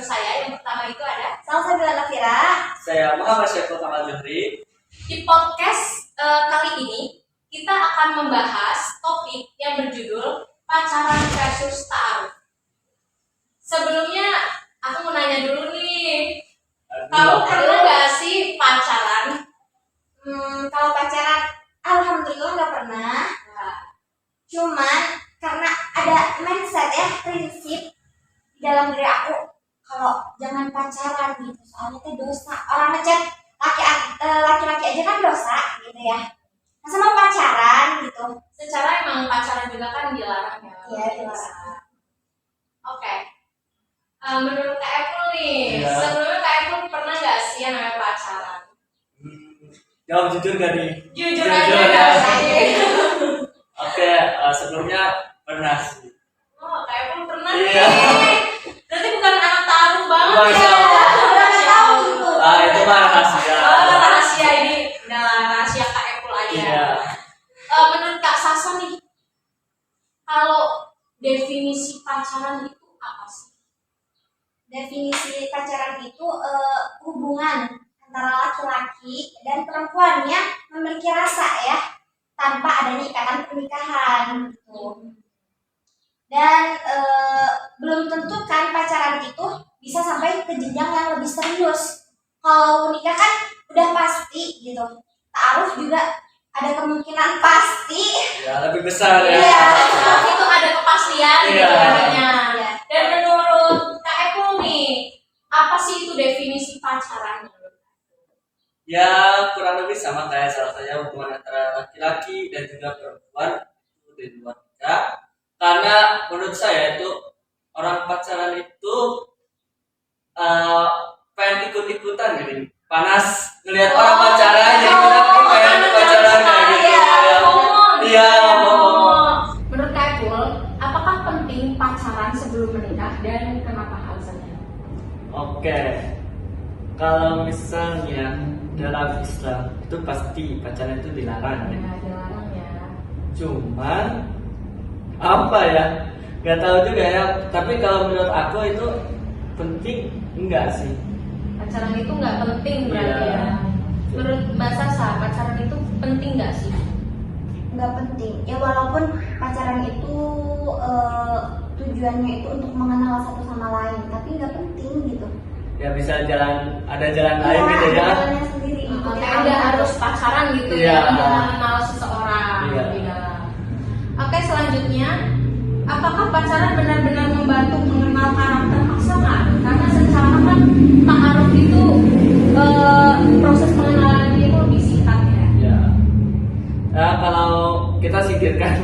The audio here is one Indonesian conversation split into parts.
saya. Yang pertama itu ada Salsabila Nafira. Saya Muhammad Syaiful Kamal Johri. di podcast kali ini kita akan membahas topik yang berjudul pacaran versus ta'aruf. Sebelumnya aku mau nanya dulu nih, kamu pernah gak sih pacaran? Kalau pacaran, alhamdulillah nggak pernah. Cuman karena ada mindset ya, prinsip di dalam diri aku kalau jangan pacaran gitu, soalnya itu dosa. Orang ngechat laki-laki aja kan dosa gitu ya. Masa mau pacaran gitu? Secara emang pacaran juga kan dilarang ya. Iya, dilarang. Oke. Menurut Kak Epul nih, Iya. sebelumnya Kak Epul pernah gak sih yang namanya pacaran? Jawab jujur gak nih? Jujur aja gak sih? Oke, sebelumnya pernah sih. Oh, Kak Epul pernah Iya. nih. Berarti bukan anak ta'aruf banget Masya ya. Allah. Berapa tahun tuh? Itu mah rahasia. Oh, rahasia ini. Udah rahasia Kak Epul aja. Iya. Menurut Kak Sasa nih, kalau definisi pacaran itu apa sih? Definisi pacaran itu hubungan antara laki-laki dan perempuan yang memiliki rasa ya, tanpa adanya ikatan pernikahan gitu. Dan belum tentu kan pacaran itu bisa sampai ke jenjang yang lebih serius. Kalau nikah kan udah pasti gitu. Ta'aruf juga ada kemungkinan pasti. Ya, lebih besar ya. Iya. Itu ada kepastian Iya. gitu namanya. Iya. Dan menurut Kak Epul nih, apa sih itu definisi pacaran? Ya, kurang lebih sama kayak salah saya hubungan antara laki-laki dan juga perempuan itu di luar nikah. Karena menurut saya itu orang pacaran itu pengen ikut-ikutan gitu. Panas ngelihat orang pacaran jadi kita pengen pacaran kayak gitu. Iya, Menurut Kak Epul, apakah penting pacaran sebelum menikah dan kenapa alasannya? Oke. Kalau misalnya dalam Islam itu pasti pacaran itu dilarang ya. Dilarang ya. Cuman apa ya? Gak tahu juga ya. Tapi kalau menurut aku itu penting enggak sih? Pacaran itu nggak penting berarti Iya. ya. Menurut Mbak Sasa, pacaran itu penting nggak sih? Nggak penting ya, walaupun pacaran itu tujuannya itu untuk mengenal satu sama lain, tapi nggak penting gitu. Ya bisa ada jalan lain gitu ya. Ada jalannya sendiri gitu. Kayak nggak harus pacaran gitu Iya. ya untuk mengenal seseorang. Iya. Iya. Oke, selanjutnya, apakah pacaran benar-benar membantu mengenal karakter pasangan? Karena secara kan ta'aruf itu proses pengenalan itu lebih singkat ya. Ya. Nah, kalau kita singkirkan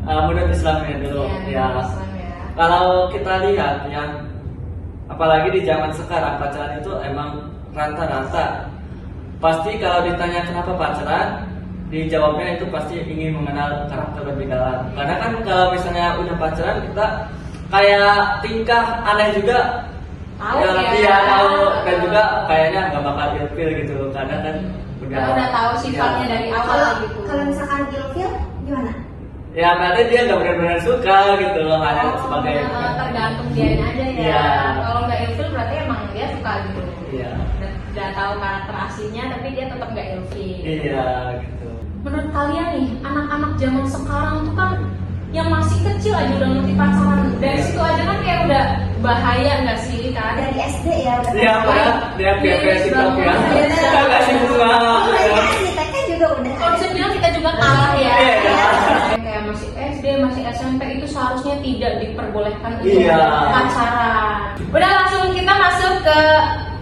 menurut Islamnya dulu Iya, ya. Islam ya. Kalau kita lihat ya, apalagi di zaman sekarang pacaran itu emang rata-rata pasti kalau ditanya kenapa pacaran, dijawabnya itu pasti ingin mengenal karakter lebih dalam. Karena kan kalau misalnya udah pacaran kita kayak tingkah aneh juga. Tahu ya, ya. Iya tahu, dan juga kayaknya nggak bakal ilfil gitu karena kan Udah tahu sifatnya ya. dari awal Kalau gitu. kalau misalkan ilfil gimana? Ya berarti dia nggak benar-benar suka gitu loh, hanya sebagai tergantung dianya aja ya. Iya. Kalau nggak ilfil berarti emang dia suka gitu. Iya. Udah tahu karakter aslinya tapi dia tetap nggak ilfil. Iya gitu. Menurut kalian nih, anak-anak zaman sekarang tuh kan yang masih kecil aja udah ngerti pacaran. Dari situ aja kan kayak udah bahaya nggak sih kan? Dari SD ya udah. Dia apa ya? Dia biasa TikTok ya. Iya. Kita kasih bunga. Di TK juga udah. Kalau bisa bilang kita juga kalah ya. Iya. Kayak masih SD, masih SMP itu seharusnya tidak diperbolehkan untuk Iya. pacaran. Udah langsung kita masuk ke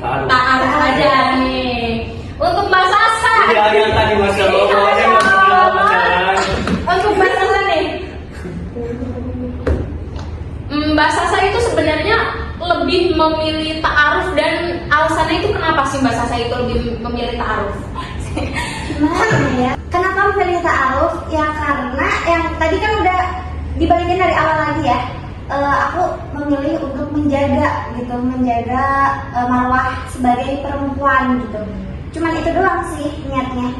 Ta'aruf. ta'aruf aja nih. Untuk Mbak Sasa. Iya yang tadi Masya Allah pokoknya masalah pacaran. Untuk Mbak Sasa nih. Mbak Sasa itu sebenarnya lebih memilih ta'aruf, dan alasannya itu kenapa sih Mbak Sasa itu lebih memilih ta'aruf? Gimana ya? Kenapa memilih ta'aruf? Ya karena yang tadi kan udah dibalikin dari awal lagi ya. Aku memilih untuk menjaga gitu, menjaga marwah sebagai perempuan gitu. Cuman itu doang sih niatnya.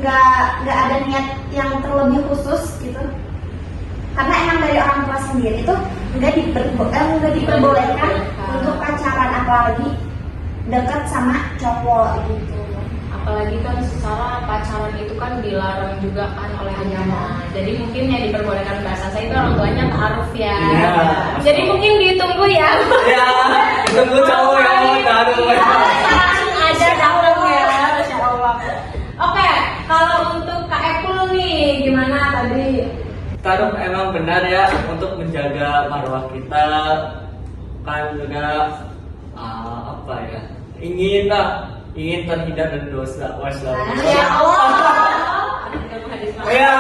Nggak ada niat yang terlebih khusus gitu. Karena emang dari orang tua sendiri itu nggak diperbolehkan untuk pacaran. apalagi dekat sama cowok gitu. Apalagi kan secara pacaran itu kan dilarang juga kan oleh agama. Jadi mungkin yang diperbolehkan bahasa saya itu orang tuanya ta'aruf ya. Iya. Jadi mungkin ditunggu ya. Ya, tunggu cowok ya, taruh. Langsung aja ta'aruf ya. Masya Allah. Oke, kalau untuk Kak Epul nih gimana tadi? Taruh emang benar ya untuk menjaga marwah kita, kan juga apa ya, ingin terhindar dari dosa. Ya Allah. Ya,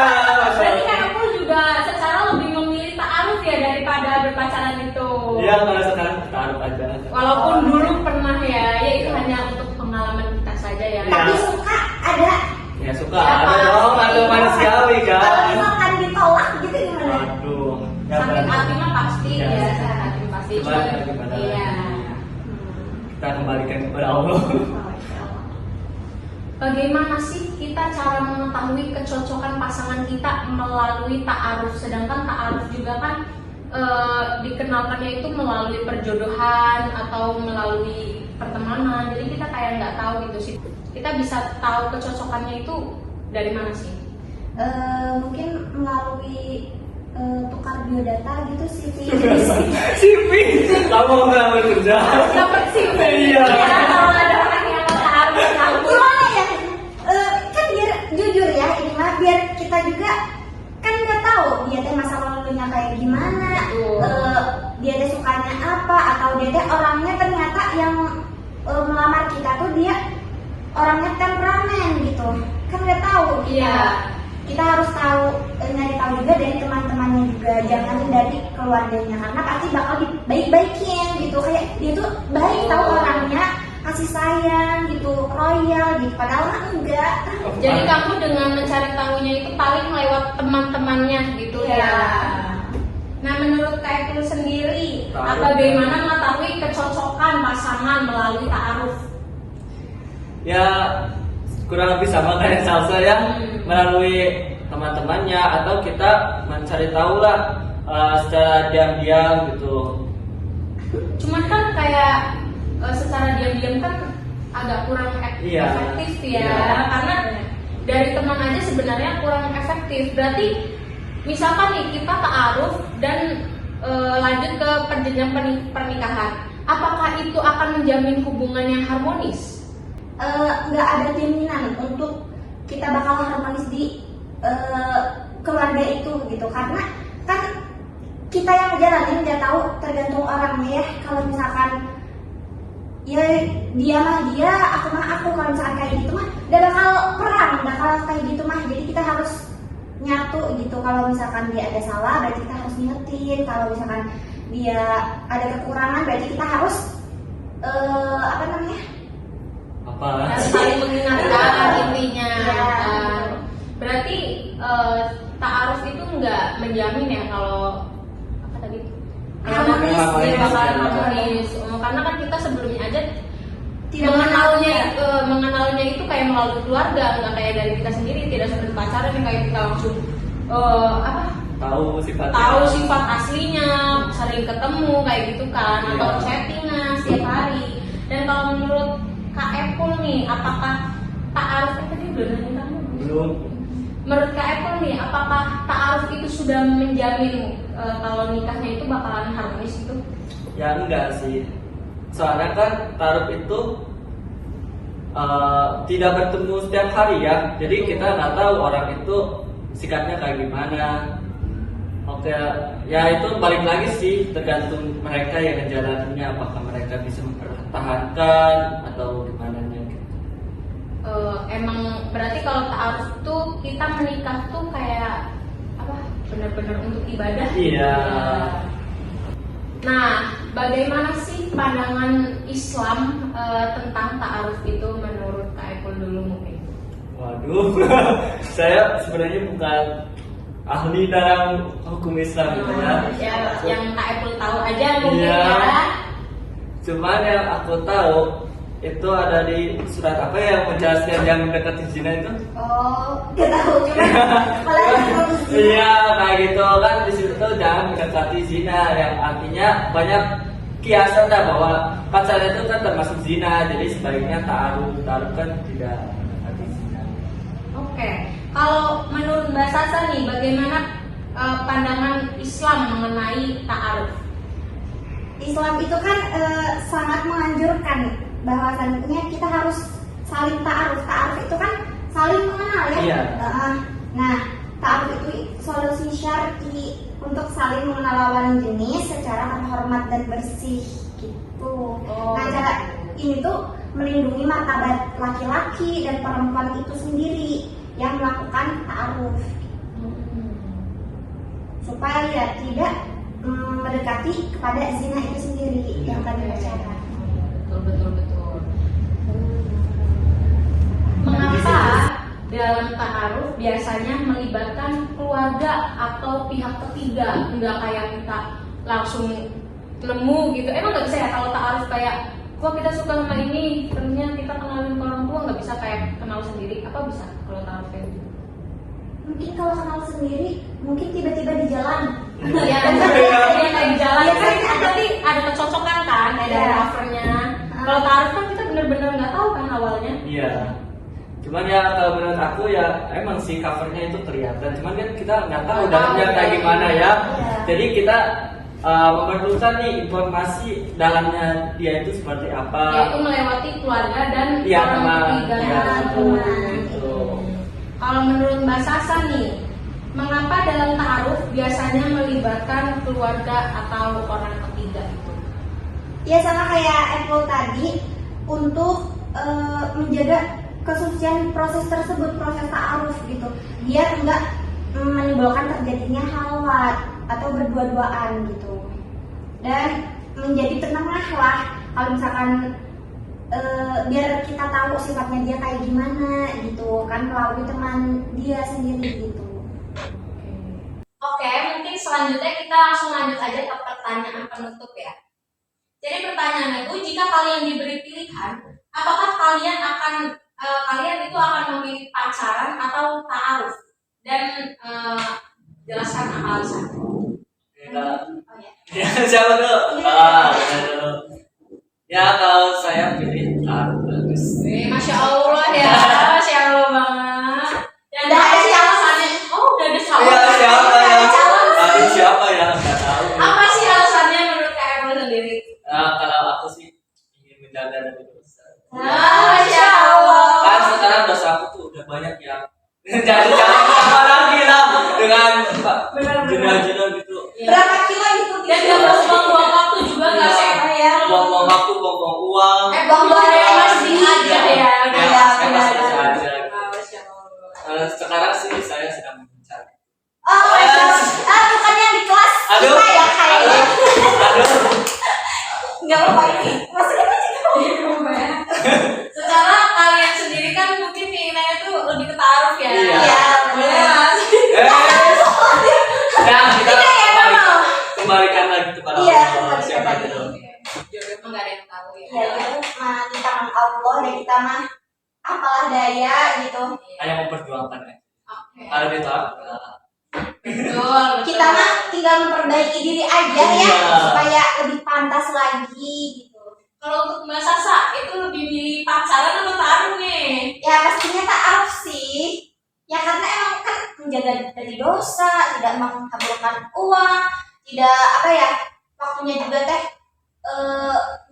Berarti Kak Epul juga secara lebih memilih ta'aruf ya daripada berpacaran itu. ya kalau sekarang taruh aja. Walaupun dulu pernah ya itu hanya untuk pengalaman kita saja ya. Ya. Tapi suka ada. Ya suka, Ya, ada dong, ada pasti. manusiawi Kalau kan. misalkan ditolak gitu gimana? Aduh, ya Sakit benar. hati mah pasti Ya. ya, sakit hati pasti. Cuman ya gimana Iya. lagi. Kita kembalikan kepada Allah. Bagaimana sih kita cara mengetahui kecocokan pasangan kita melalui ta'aruf? Sedangkan ta'aruf juga kan dikenalkannya itu melalui perjodohan atau melalui pertemanan. Jadi kita kayak nggak tahu gitu sih. Kita bisa tahu kecocokannya itu dari mana sih? Mungkin melalui tukar biodata gitu sih. Sipi, kamu nggak bekerja. Dapat sih. Iya. Kalau ada orang yang ta'aruf tahu. Gimana ya? Kan biar jujur ya ini mah biar kita juga kan nggak tahu dia teh masa lalunya kayak gimana, dia teh sukanya apa, atau dia teh orangnya ternyata yang melamar kita tuh dia orangnya temperamen gitu, kan nggak tahu. Iya. Kita harus tahu, nyari tahu juga dari teman-temannya juga, jangan dari keluarganya karena pasti bakal dibaik-baikin gitu, kayak dia tuh baik tahu orangnya, kasih sayang gitu, royal gitu, padahal mah enggak. Jadi kamu dengan mencari tahunya itu paling lewat teman-temannya gitu Iya. ya. Nah menurut Kak Epul sendiri, Ta'aruf. bagaimana mengetahui kecocokan pasangan melalui ta'aruf? Ya kurang lebih sama kayak salsa ya, melalui teman-temannya atau kita mencari tahu lah secara diam-diam gitu. Cuman kan kayak secara diam-diam kan agak kurang Iya. efektif ya, Iya. karena dari teman aja sebenarnya kurang efektif. Berarti misalkan nih kita ta'aruf dan lanjut ke perjenjang pernikahan, apakah itu akan menjamin hubungan yang harmonis? Nggak ada jaminan untuk kita bakal harmonis di keluarga itu gitu, karena kan kita yang ngejalanin nggak tahu, tergantung orangnya ya. Kalau misalkan ya dia mah dia, aku mah aku, kalau misalkan kayak gitu mah udah bakal perang, bakal kayak gitu mah. Jadi kita harus nyatu gitu. Kalau misalkan dia ada salah berarti kita harus ngingetin, kalau misalkan dia ada kekurangan berarti kita harus apa namanya, Harus saling mengingatkan intinya. Iya. Berarti ta'aruf itu nggak menjamin ya kalau apa tadi? Harmonis. Dia bakalan Iya. harmonis. Karena kan kita sebelumnya aja tidak mengenalnya itu kayak melalui keluarga, nggak kayak dari kita sendiri, tidak seperti pacaran yang kayak kita langsung Tahu sifatnya. tahu sifat aslinya, sering ketemu kayak gitu kan, atau Iya. chattingan setiap hari. Dan kalau menurut Kak Epul nih, apakah ta'aruf tadi udah nanya kamu? Belum. Menurut Kak Epul nih, apakah ta'aruf itu sudah menjamin kalau nikahnya itu bakalan harmonis itu? Ya enggak sih. Soalnya kan taruh itu tidak bertemu setiap hari ya. Jadi kita nggak tahu orang itu sikapnya kayak gimana. Oke, ya itu balik lagi sih, tergantung mereka yang ngejalaninnya, apakah mereka bisa mempertahankan atau gimana gitu. Emang berarti kalau ta'aruf tuh kita menikah tuh kayak apa? Benar-benar untuk ibadah. Iya. Nah, bagaimana sih pandangan Islam tentang ta'aruf itu menurut Kak Epul dulu mungkin? Waduh, saya sebenarnya bukan ahli dalam hukum Islam gitu ya. Ya, yang Kak Epul tahu aja mungkin Iya. ya. Cuman yang aku tahu itu ada di surat apa ya, menjelaskan yang mendekati zina itu. nggak tahu, cuma malah Iya, kayak gitu kan, di situ tuh jangan mendekati zina, yang artinya banyak kiasan dah bahwa pacaran itu kan termasuk zina, jadi sebaiknya ta'aruf. Ta'aruf kan tidak arti zina. Oke, kalau menurut Mbak Sasa nih, bagaimana pandangan Islam mengenai ta'aruf? Islam itu kan sangat menganjurkan bahwasannya kita harus saling ta'aruf. Ta'aruf itu kan saling mengenal ya. Iya. Nah, ta'aruf itu solusi syar'i untuk saling mengenal lawan jenis secara terhormat dan bersih gitu. Nah, cara ini tuh melindungi martabat laki-laki dan perempuan itu sendiri yang melakukan ta'aruf supaya tidak mendekati kepada zina itu sendiri yang tadi bicara. Betul. Mengapa dalam ta'aruf biasanya melibatkan keluarga atau pihak ketiga, nggak kayak kita langsung nemu gitu? Emang nggak bisa ya kalau ta'aruf kayak kok kita suka sama ini, ternyata kita kenalin ke orang tua, nggak bisa kayak kenal sendiri? Apa bisa kalau ta'aruf kayak gitu? Mungkin kalau kenal sendiri, mungkin tiba-tiba di jalan. Ya kan kayak di jalan kan nanti ada kecocokan kan kayak dari covernya. Kalau ta'aruf kan kita bener-bener nggak tahu kan awalnya. Iya. Cuman ya kalau menurut aku ya emang sih covernya itu kelihatan. Cuman kan kita nggak tahu dalamnya kayak gimana ya. Jadi kita memerlukan nih informasi dalamnya dia itu seperti apa. Yaitu melewati keluarga dan orang ketiganya. Gitu. Kalau menurut Mbak Sasa nih, mengapa dalam ta'aruf biasanya melibatkan keluarga atau orang ketiga itu? Ya sama kayak Apple tadi, untuk menjaga kesucian proses tersebut, proses ta'aruf gitu, biar enggak menimbulkan terjadinya halwat atau berdua-duaan gitu, dan menjadi penengah lah kalau misalkan biar kita tahu sifatnya dia kayak gimana gitu kan, melalui teman dia sendiri gitu. Oke, mungkin selanjutnya kita langsung lanjut aja ke pertanyaan penutup ya. Jadi pertanyaannya itu, jika kalian diberi pilihan, apakah kalian itu akan memilih pacaran atau ta'aruf? Dan jelaskan apa alasannya. Ya, siapa dulu? Ya kalau saya pilih ta'aruf bagus. Masya Allah ya, Masya Allah banget. Dan Udah ada sih alasannya? Oh, udah ada calon. Iya, siapa ya? Calon sih. Aduh, siapa ya? Nggak tahu. Apa sih alasannya menurut Kak Emil sendiri? Kalau aku sih ingin menjaga dari dosa. Masya Allah. Kan sekarang dosa aku tuh udah banyak yang jangan apa lagi lah dengan zina gitu. Berapa kilo gitu? Dan gak buang-buang waktu juga nggak sih? Ya. Buang-buang waktu, buang-buang uang. Buang-buang emosi aja ya. Ya, saya masih aja. Masya Allah. Sekarang sih saya sedang mencari. Oh, bukan yang di kelas Aduh. kita ya kayaknya. Aduh. Nggak apa-apa ini. Masukin aja. Secara kalian sendiri kan mungkin keinginannya tuh lebih ke ta'aruf ya. Iya. Boleh mas. Ya, kita mau. kembalikan lagi kepada Iya, Allah. kembalikan Siapa lagi. dulu? Jodoh emang gak ada yang tahu ya. Ya itu mah di tangan Allah, dan kita mah apalah daya gitu. Hanya memperjuangkan ya. Oke. Kalau ditolak, Betul. Kita mah tinggal memperbaiki diri aja ya, Iya. supaya lebih pantas lagi gitu. Kalau untuk Mbak Sasa itu lebih milih pacaran atau ta'aruf nih? Ya pastinya ta'aruf sih. Ya karena emang kan menjaga dari dosa, tidak menghabiskan uang, tidak apa ya, waktunya juga teh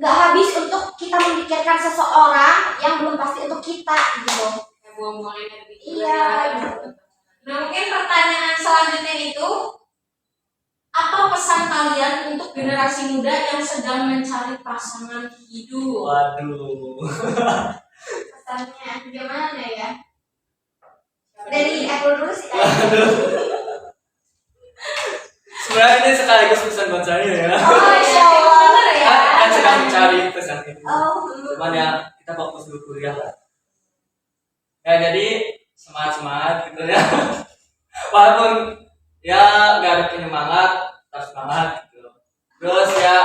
nggak habis untuk kita memikirkan seseorang yang belum pasti untuk kita gitu. Ya buang-buang energi juga. Iya, Ya. gitu. Nah mungkin pertanyaan selanjutnya itu, apa pesan kalian untuk generasi muda yang sedang mencari pasangan hidup? waduh. Pesannya gimana ya? Dari aku dulu sih. Sebenarnya ini sekaligus pesan buat saya ya. Oh, insya Allah. Bener ya? Kan sedang mencari pesan itu. Oh, Cuman ya kita fokus dulu kuliah lah. Ya jadi semangat gitu ya. Walaupun ya nggak ada penyemangat, tetap semangat gitu. Terus ya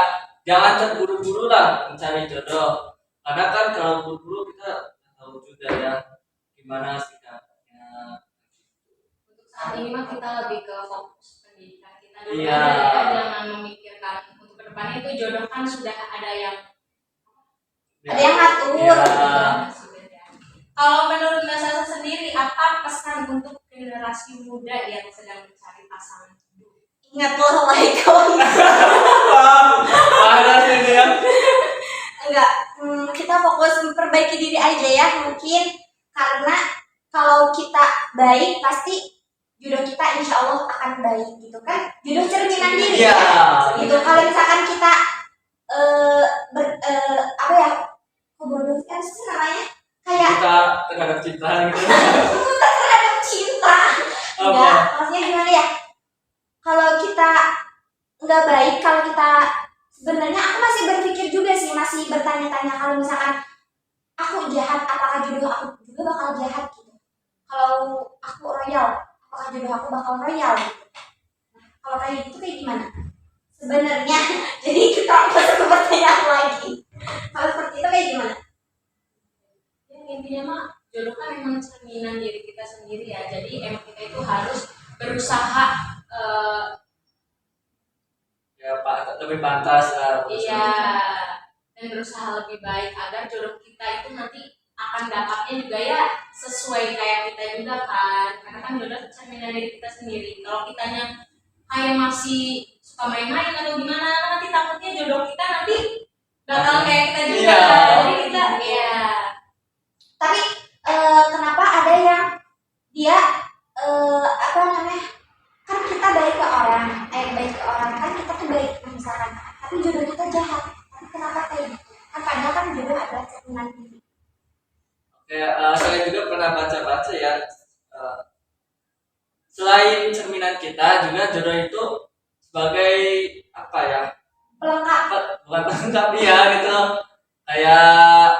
jangan terburu-buru lah mencari jodoh. Karena kan kalau buru-buru kita tahu juga ya gimana sikapnya. Untuk saat ini mah kita lebih ke fokus pendidikan kita dulu Iya. aja ya, jangan memikirkan untuk kedepannya itu jodoh kan sudah ada yang Ada yang ngatur. Ya. Kalau menurut Mbak Sasa sendiri, apa pesan untuk generasi muda yang sedang mencari pasangan? Ingatlah wahai Ada sih dia. enggak, kita fokus memperbaiki diri aja ya, mungkin karena kalau kita baik pasti jodoh kita insya Allah akan baik gitu kan, jodoh cerminan diri Iya. ya gitu. Kalau misalkan kita apa ya, kebodohan kan sih namanya, kayak Kita terhadap cinta gitu. kita terhadap cinta enggak, maksudnya gimana ya, kalau kita nggak baik, kalau kita sebenarnya aku masih berpikir juga sih, masih bertanya-tanya kalau misalkan aku jahat apakah jodoh aku juga bakal jahat gitu, kalau aku royal apakah jodoh aku bakal royal gitu. Nah, kalau kayak gitu kayak gimana sebenarnya? Jadi kita masuk ke pertanyaan lagi, kalau seperti itu kayak gimana? Ya, intinya mah jodoh kan memang cerminan diri kita sendiri ya. Jadi emang kita itu harus berusaha Ya Pak, lebih pantas lah. iya, dan berusaha lebih baik agar jodoh kita itu nanti akan dapatnya juga ya sesuai kayak kita juga kan. Karena kan jodoh cerminan diri kita sendiri. Kalau kitanya kayak masih suka main-main atau gimana, nanti takutnya jodoh kita nanti bakal kayak kita juga. Iya. Jadi kita ya Tapi kenapa ada yang dia apa namanya, kan kita baik ke orang, kan kita tuh baik misalkan, tapi jodoh kita jahat, tapi kenapa kayak gitu? Kan padahal kan jodoh adalah cerminan diri. Saya juga pernah baca-baca ya. Selain cerminan kita, juga jodoh itu sebagai apa ya? Pelengkap. Bukan pelengkap ya gitu. Kayak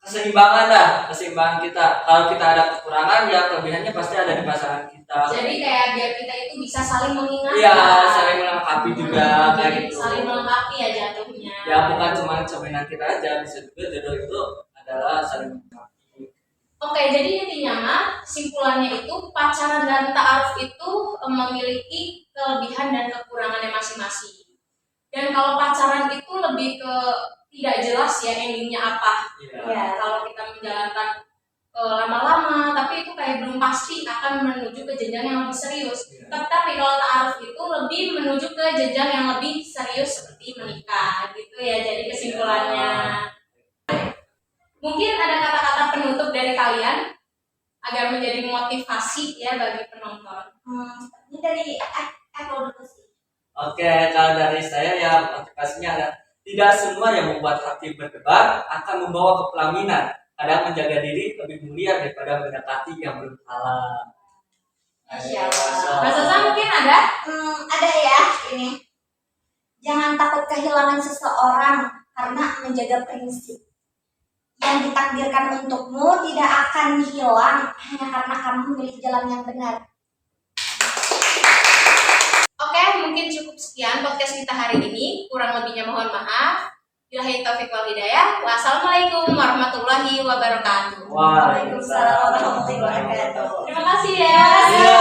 keseimbangan kita. Kalau kita ada kekurangan, ya kelebihannya pasti ada di pasangan kita. jadi kayak biar kita itu bisa saling mengingatkan. Iya, saling melengkapi juga kayak Jadi gitu. saling melengkapi ya jatuhnya. Ya bukan cuma cerminan kita aja, bisa juga jodoh itu adalah saling melengkapi. Oke, jadi intinya mah simpulannya itu pacaran dan ta'aruf itu memiliki kelebihan dan kekurangannya masing-masing. Dan kalau pacaran itu lebih ke tidak jelas ya endingnya apa. Iya. Ya, kalau kita menjalankan lama-lama, tapi itu kayak belum pasti akan menuju ke jenjang yang lebih serius. Iya. Tapi kalau ta'aruf itu lebih menuju ke jenjang yang lebih serius seperti menikah gitu ya. Jadi kesimpulannya. Mungkin ada kata-kata penutup dari kalian agar menjadi motivasi ya bagi penonton. Ini dari Apple dulu sih. Oke, kalau dari saya ya motivasinya adalah tidak semua yang membuat hati berdebar akan membawa ke pelaminan. Kadang menjaga diri lebih mulia daripada mendekati yang belum halal. Masya Allah. Mas Sasa mungkin ada? Ada ya ini. Jangan takut kehilangan seseorang karena menjaga prinsip. Yang ditakdirkan untukmu tidak akan hilang hanya karena kamu memilih jalan yang benar. Oke, mungkin cukup sekian podcast kita hari ini. Kurang lebihnya mohon maaf. Billahi taufiq wal hidayah. Wassalamualaikum warahmatullahi wabarakatuh. Waalaikumsalam warahmatullahi wabarakatuh. Terima kasih ya. Iya.